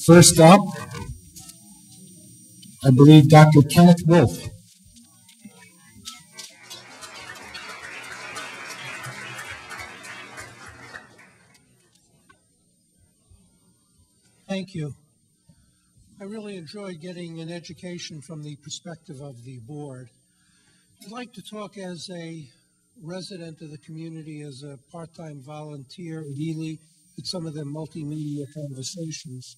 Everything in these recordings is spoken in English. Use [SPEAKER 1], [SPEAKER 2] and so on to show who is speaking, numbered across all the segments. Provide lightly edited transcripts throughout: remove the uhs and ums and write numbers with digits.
[SPEAKER 1] First up, I believe Dr. Kenneth Wolf.
[SPEAKER 2] Thank you. I really enjoyed getting an education from the perspective of the board. I'd like to talk as a resident of the community, as a part-time volunteer at Ely, with some of the multimedia conversations.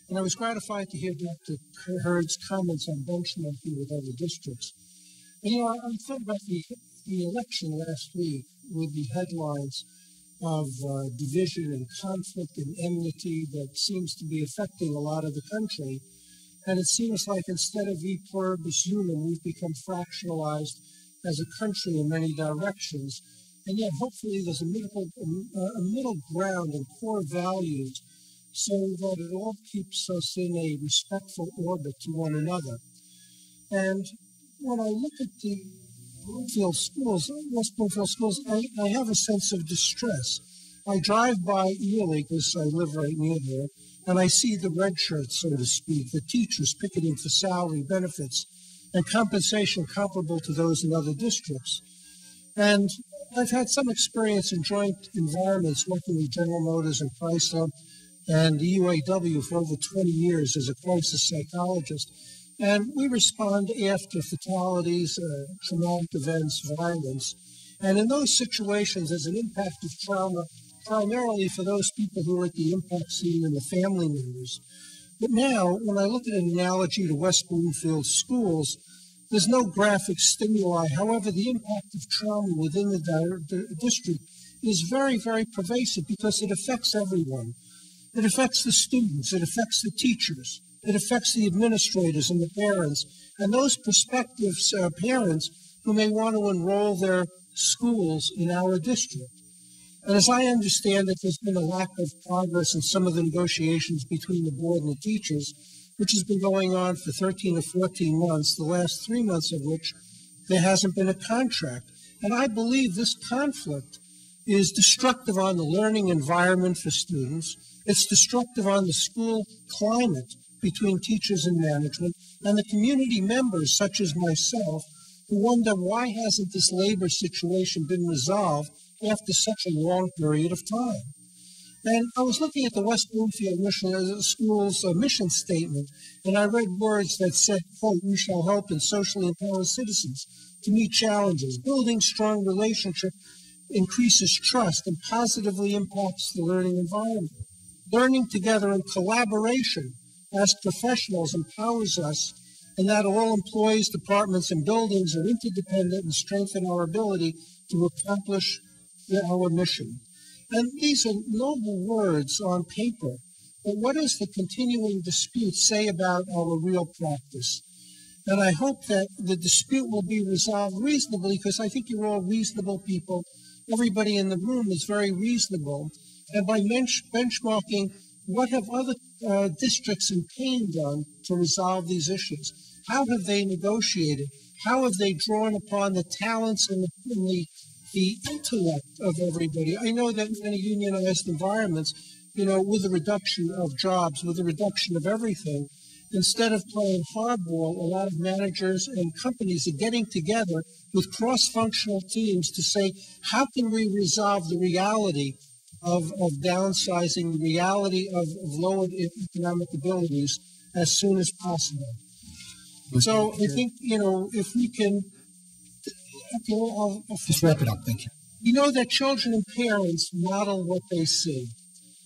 [SPEAKER 2] And I was gratified to hear Dr. Hersh's comments on benchmarking with other districts. And, I thought about the election last week with the headlines of division and conflict and enmity that seems to be affecting a lot of the country. And it seems like instead of e pluribus unum, we've become fractionalized as a country in many directions. And yet, hopefully, there's a middle ground and core values so that it all keeps us in a respectful orbit to one another. And when I look at the Bloomfield schools, West Bloomfield schools, I have a sense of distress. I drive by Ely because I live right near there, and I see the red shirts, so to speak, the teachers picketing for salary, benefits, and compensation comparable to those in other districts. And I've had some experience in joint environments working with General Motors and Chrysler and the UAW for over 20 years as a crisis psychologist. And we respond after fatalities, traumatic events, violence. And in those situations, there's an impact of trauma primarily for those people who are at the impact scene and the family members. But now, when I look at an analogy to West Bloomfield schools, there's no graphic stimuli. However, the impact of trauma within the district is very, very pervasive because it affects everyone. It affects the students. It affects the teachers. It affects the administrators and the parents, and those prospective parents who may want to enroll their schools in our district. And as I understand it, there's been a lack of progress in some of the negotiations between the board and the teachers, which has been going on for 13 or 14 months, the last 3 months of which there hasn't been a contract. And I believe this conflict is destructive on the learning environment for students. It's destructive on the school climate between teachers and management, and the community members, such as myself, who wonder why hasn't this labor situation been resolved after such a long period of time. And I was looking at the West Bloomfield School's mission statement, and I read words that said, quote, "We shall help and socially empower citizens to meet challenges. Building strong relationships increases trust and positively impacts the learning environment. Learning together in collaboration as professionals empowers us, and that all employees, departments, and buildings are interdependent and strengthen our ability to accomplish our mission." And these are noble words on paper, but what does the continuing dispute say about our real practice? And I hope that the dispute will be resolved reasonably, because I think you're all reasonable people. Everybody in the room is very reasonable. And by benchmarking, what have other districts in Payne done to resolve these issues? How have they negotiated? How have they drawn upon the talents and the intellect of everybody? I know that in many unionized environments, with the reduction of jobs, with the reduction of everything, instead of playing hardball, a lot of managers and companies are getting together with cross-functional teams to say, how can we resolve the reality of downsizing, the reality of lowered economic abilities as soon as possible? So I think, if we can, I'll
[SPEAKER 1] just wrap it up. Thank you.
[SPEAKER 2] You know that children and parents model what they see.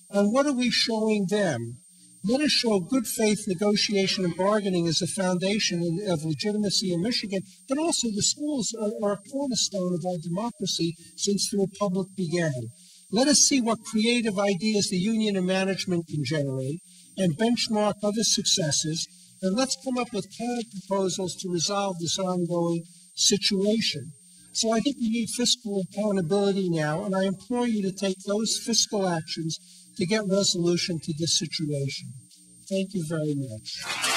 [SPEAKER 2] And what are we showing them? Let us show good faith negotiation and bargaining as a foundation of legitimacy in Michigan, but also the schools are a cornerstone of our democracy since the Republic began. Let us see what creative ideas the union and management can generate and benchmark other successes, and let's come up with counter proposals to resolve this ongoing situation. So I think we need fiscal accountability now, and I implore you to take those fiscal actions to get resolution to this situation. Thank you very much.